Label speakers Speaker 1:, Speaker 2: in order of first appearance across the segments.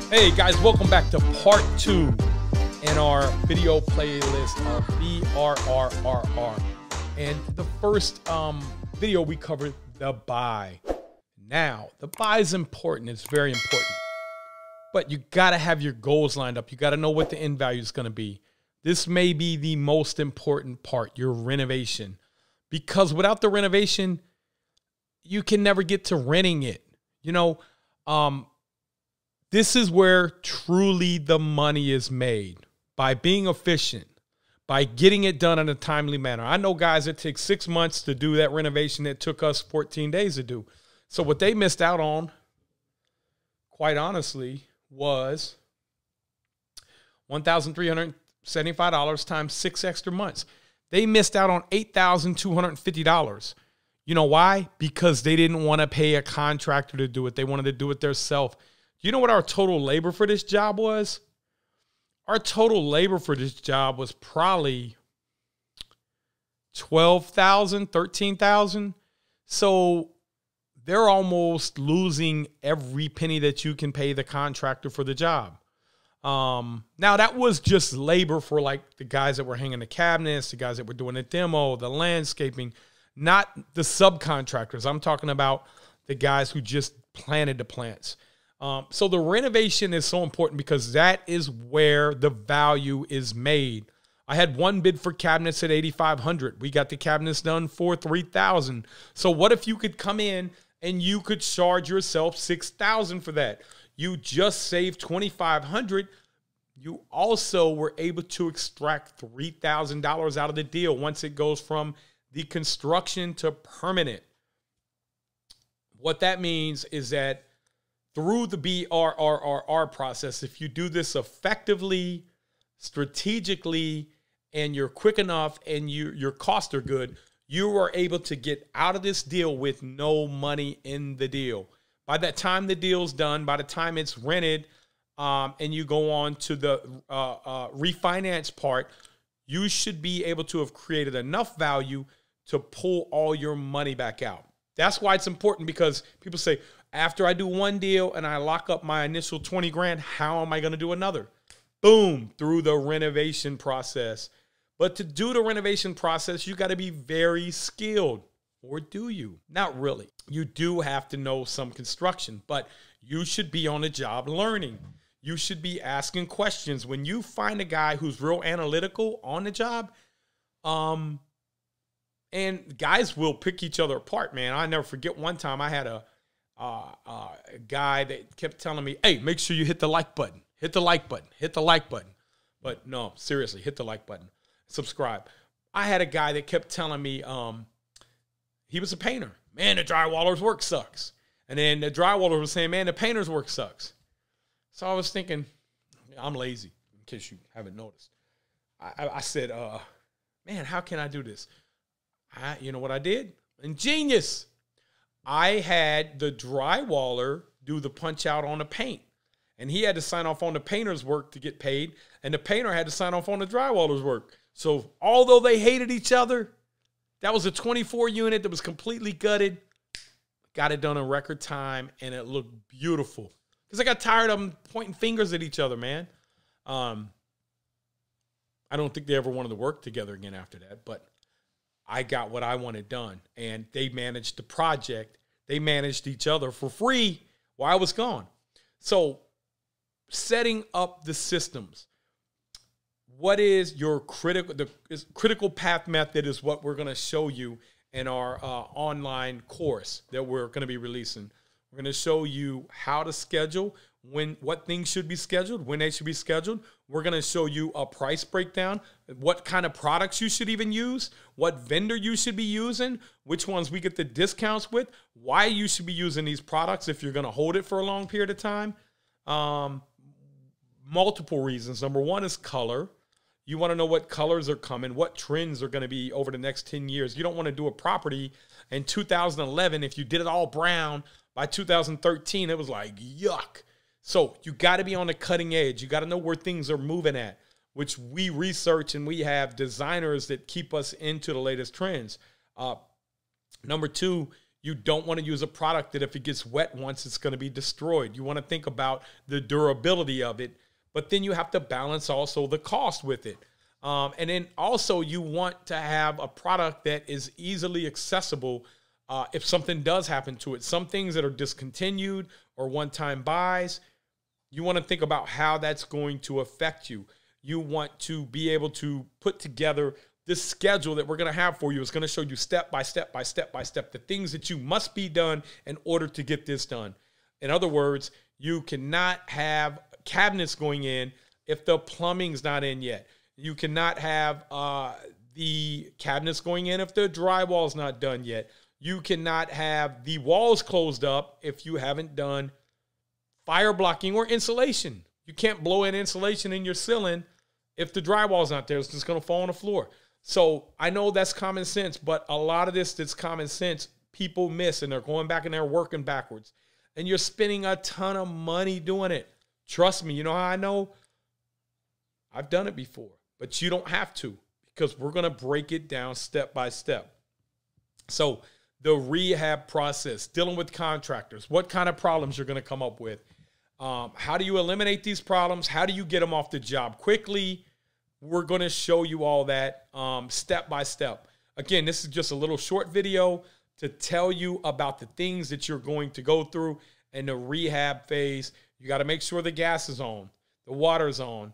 Speaker 1: Hey guys, welcome back to part 2 in our video playlist of BRRRR. And the first video we covered the buy. Now, the buy is important. It's very important. But you got to have your goals lined up. You got to know what the end value is going to be. This may be the most important part, your renovation. Because without the renovation, you can never get to renting it. You know, this is where truly the money is made, by being efficient, by getting it done in a timely manner. I know guys that take 6 months to do that renovation that took us 14 days to do. So what they missed out on, quite honestly, was $1,375 times 6 extra months. They missed out on $8,250. You know why? Because they didn't want to pay a contractor to do it. They wanted to do it themselves. You know what our total labor for this job was? Our total labor for this job was probably $12,000, $13,000. So they're almost losing every penny that you can pay the contractor for the job. Now, that was just labor for like the guys that were hanging the cabinets, the guys that were doing the demo, the landscaping, not the subcontractors. I'm talking about the guys who just planted the plants. So the renovation is so important because that is where the value is made. I had one bid for cabinets at $8,500. We got the cabinets done for $3,000. So what if you could come in and you could charge yourself $6,000 for that? You just saved $2,500. You also were able to extract $3,000 out of the deal once it goes from the construction to permanent. What that means is that through the BRRRR process, if you do this effectively, strategically, and you're quick enough and your costs are good, you are able to get out of this deal with no money in the deal. By that time the deal's done, by the time it's rented, and you go on to the refinance part, you should be able to have created enough value to pull all your money back out. That's why it's important, because people say, after I do one deal and I lock up my initial 20 grand, how am I going to do another? Boom, through the renovation process. But to do the renovation process, you got to be very skilled. Or do you? Not really. You do have to know some construction, but you should be on the job learning. You should be asking questions. When you find a guy who's real analytical on the job, and guys will pick each other apart, man. I never forget one time I had a guy that kept telling me, hey, make sure you hit the like button. Hit the like button. Hit the like button. But no, seriously, hit the like button. Subscribe. I had a guy that kept telling me he was a painter. Man, the drywaller's work sucks. And then the drywaller was saying, man, the painter's work sucks. So I was thinking, I'm lazy, in case you haven't noticed. I said, man, how can I do this? You know what I did? Ingenious. I had the drywaller do the punch out on the paint. And he had to sign off on the painter's work to get paid. And the painter had to sign off on the drywaller's work. So although they hated each other, that was a 24 unit that was completely gutted. Got it done in record time, and it looked beautiful. Because I got tired of them pointing fingers at each other, man. I don't think they ever wanted to work together again after that. But I got what I wanted done, and they managed the project. They managed each other for free while I was gone. So setting up the systems. What is your critical path method is what we're going to show you in our online course that we're going to be releasing. We're going to show you how to schedule, what things should be scheduled, when they should be scheduled. We're going to show you a price breakdown, what kind of products you should even use, what vendor you should be using, which ones we get the discounts with, why you should be using these products if you're going to hold it for a long period of time. Multiple reasons. Number one is color. You want to know what colors are coming, what trends are going to be over the next 10 years. You don't want to do a property in 2011. If you did it all brown, by 2013, it was like, yuck. So you got to be on the cutting edge. You got to know where things are moving at, which we research, and we have designers that keep us into the latest trends. Number two, You don't want to use a product that if it gets wet once, it's going to be destroyed. You want to think about the durability of it, but then you have to balance also the cost with it. And then also you want to have a product that is easily accessible if something does happen to it. Some things that are discontinued or one-time buys, you want to think about how that's going to affect you. You want to be able to put together this schedule that we're going to have for you. It's going to show you step by step by step by step the things that you must be done in order to get this done. In other words, you cannot have cabinets going in if the plumbing's not in yet. You cannot have the cabinets going in if the drywall's not done yet. You cannot have the walls closed up if you haven't done fire blocking or insulation. You can't blow in insulation in your ceiling if the drywall's not there. It's just going to fall on the floor. So I know that's common sense, but a lot of this that's common sense, people miss, and they're going back and they're working backwards. And you're spending a ton of money doing it. Trust me, you know how I know? I've done it before, but you don't have to, because we're going to break it down step by step. So the rehab process, dealing with contractors, what kind of problems you're going to come up with. How do you eliminate these problems? How do you get them off the job quickly? We're going to show you all that step by step. Again, this is just a little short video to tell you about the things that you're going to go through in the rehab phase. You got to make sure the gas is on, the water's on.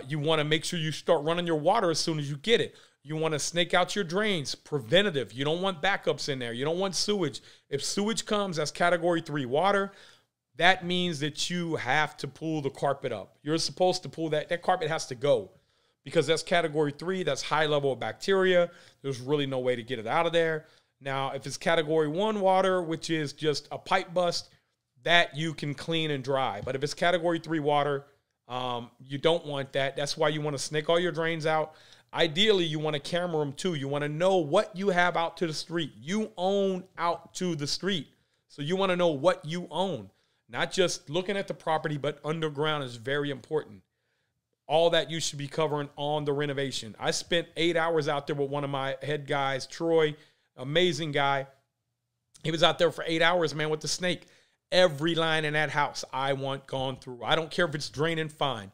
Speaker 1: You want to make sure you start running your water as soon as you get it. You want to snake out your drains, preventative. You don't want backups in there. You don't want sewage. If sewage comes as category 3 water, that means that you have to pull the carpet up. You're supposed to pull that. That carpet has to go, because that's category 3. That's high level of bacteria. There's really no way to get it out of there. Now, if it's category 1 water, which is just a pipe bust, that you can clean and dry. But if it's category 3 water, you don't want that. That's why you want to snake all your drains out. Ideally, you want to camera them too. You want to know what you have out to the street. You own out to the street. So you want to know what you own. Not just looking at the property, but underground is very important. All that you should be covering on the renovation. I spent 8 hours out there with one of my head guys, Troy, amazing guy. He was out there for 8 hours, man, with the snake. Every line in that house I want gone through. I don't care if it's draining, fine.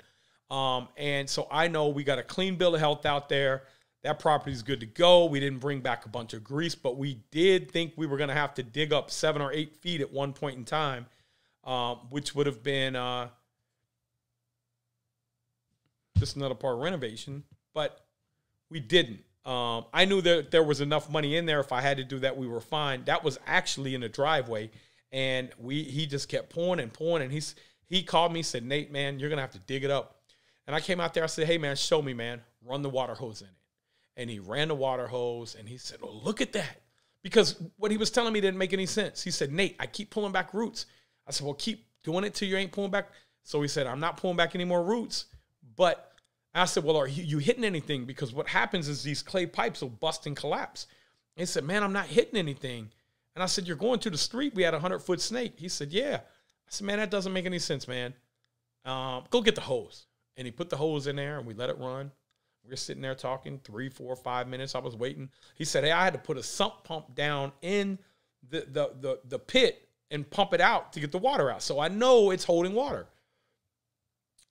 Speaker 1: And so I know we got a clean bill of health out there. That property is good to go. We didn't bring back a bunch of grease, but we did think we were going to have to dig up 7 or 8 feet at one point in time, which would have been just another part of renovation, but we didn't. I knew that there was enough money in there. If I had to do that, we were fine. That was actually in the driveway, and he just kept pouring and pouring, and he called me, said, Nate, man, you're going to have to dig it up. And I came out there, I said, hey, man, show me, man. Run the water hose in it. And he ran the water hose, and he said, oh, look at that. Because what he was telling me didn't make any sense. He said, Nate, I keep pulling back roots. I said, well, keep doing it till you ain't pulling back. So he said, I'm not pulling back any more roots. But I said, well, are you hitting anything? Because what happens is these clay pipes will bust and collapse. And he said, man, I'm not hitting anything. And I said, you're going to the street. We had a 100-foot snake. He said, yeah. I said, man, that doesn't make any sense, man. Go get the hose. And he put the hose in there, and we let it run. We were sitting there talking 3, 4, 5 minutes. I was waiting. He said, hey, I had to put a sump pump down in the pit and pump it out to get the water out. So I know it's holding water.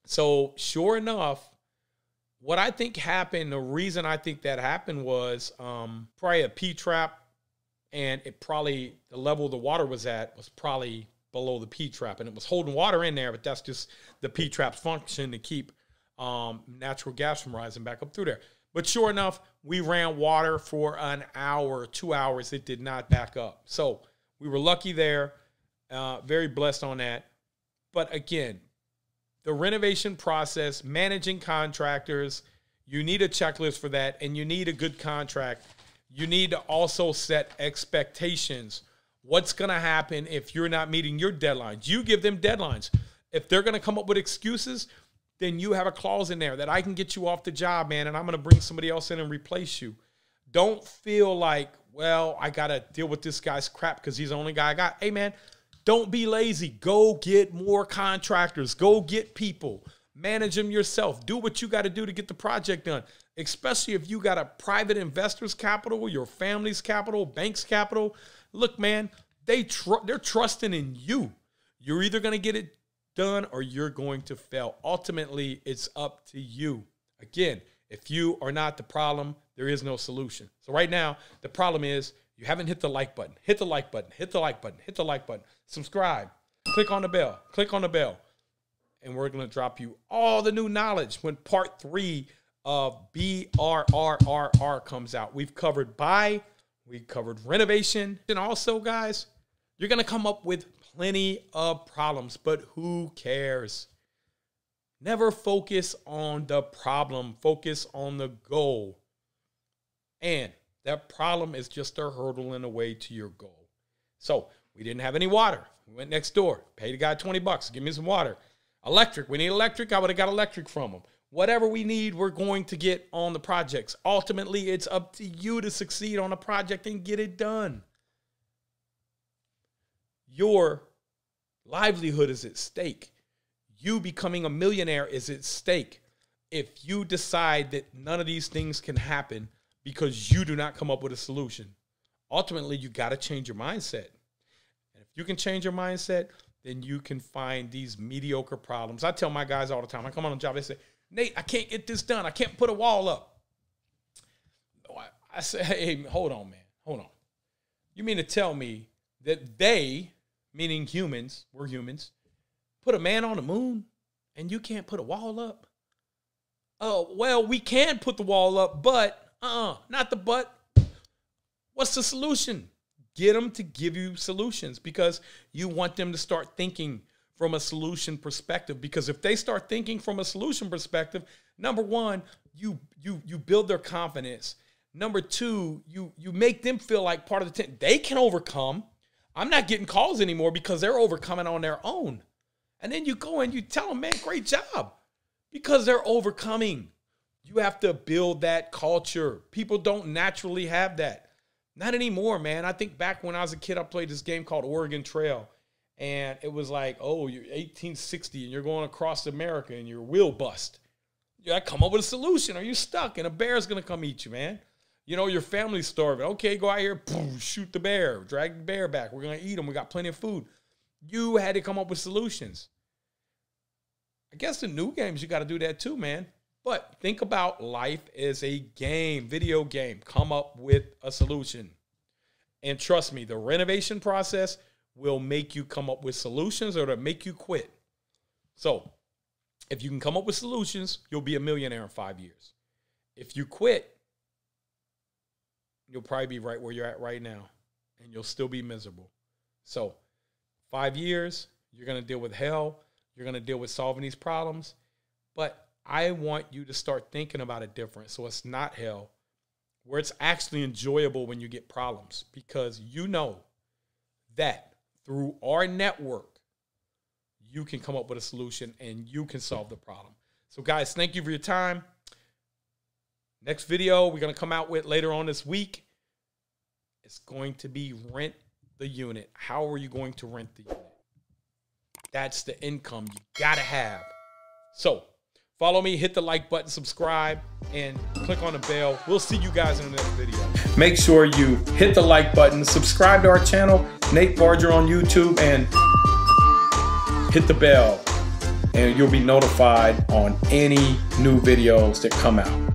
Speaker 1: So sure enough, what I think happened, the reason I think that happened was probably a P-trap, and the level the water was at was probably below the P-trap, and it was holding water in there, but that's just the P-trap's function to keep natural gas from rising back up through there. But sure enough, we ran water for an hour, 2 hours. It did not back up. So we were lucky there, very blessed on that. But again, the renovation process, managing contractors, you need a checklist for that, and you need a good contract. You need to also set expectations. What's going to happen if you're not meeting your deadlines? You give them deadlines. If they're going to come up with excuses, then you have a clause in there that I can get you off the job, man, and I'm going to bring somebody else in and replace you. Don't feel like, well, I got to deal with this guy's crap because he's the only guy I got. Hey, man, don't be lazy. Go get more contractors. Go get people. Manage them yourself. Do what you got to do to get the project done, especially if you got a private investor's capital, your family's capital, bank's capital. Look, man, they're trusting in you. You're either going to get it done or you're going to fail. Ultimately, it's up to you. Again, if you are not the problem, there is no solution. So right now, the problem is you haven't hit the like button. Hit the like button. Hit the like button. Hit the like button. Subscribe. Click on the bell. Click on the bell. And we're going to drop you all the new knowledge when part 3 of BRRRR comes out. We've covered buy. We covered renovation. And also, guys, you're going to come up with plenty of problems, but who cares? Never focus on the problem. Focus on the goal. And that problem is just a hurdle in the way to your goal. So we didn't have any water. We went next door, paid the guy $20. Give me some water. Electric. We need electric. I would have got electric from him. Whatever we need, we're going to get on the projects. Ultimately, it's up to you to succeed on a project and get it done. Your livelihood is at stake. You becoming a millionaire is at stake. If you decide that none of these things can happen because you do not come up with a solution, ultimately, you got to change your mindset. And if you can change your mindset, then you can find these mediocre problems. I tell my guys all the time, I come on a job, they say, Nate, I can't get this done. I can't put a wall up. I say, hey, hold on, man. Hold on. You mean to tell me that they, meaning humans, we're humans, put a man on the moon and you can't put a wall up? Oh, well, we can put the wall up, but not the but. What's the solution? Get them to give you solutions because you want them to start thinking from a solution perspective. Because if they start thinking from a solution perspective, number one, you build their confidence. Number two, you make them feel like part of the team. They can overcome. I'm not getting calls anymore because they're overcoming on their own. And then you go and you tell them, man, great job, because they're overcoming. You have to build that culture. People don't naturally have that. Not anymore, man. I think back when I was a kid, I played this game called Oregon Trail. And it was like, oh, you're 1860 and you're going across America and your wheel bust. You got to come up with a solution or you're stuck and a bear's going to come eat you, man. You know, your family's starving. Okay, go out here, boom, shoot the bear, drag the bear back. We're going to eat them. We got plenty of food. You had to come up with solutions. I guess the new games, you got to do that too, man. But think about life as a game, video game. Come up with a solution. And trust me, the renovation process will make you come up with solutions or to make you quit. So if you can come up with solutions, you'll be a millionaire in 5 years. If you quit, you'll probably be right where you're at right now, and you'll still be miserable. So 5 years, you're going to deal with hell. You're going to deal with solving these problems. But I want you to start thinking about it different so it's not hell, where it's actually enjoyable when you get problems, because you know that through our network, you can come up with a solution and you can solve the problem. So guys, thank you for your time. Next video we're going to come out with later on this week, it's going to be rent the unit. How are you going to rent the unit? That's the income you got to have. So follow me, hit the like button, subscribe, and click on the bell. We'll see you guys in the next video. Make sure you hit the like button, subscribe to our channel, Nate Barger on YouTube, and hit the bell, and you'll be notified on any new videos that come out.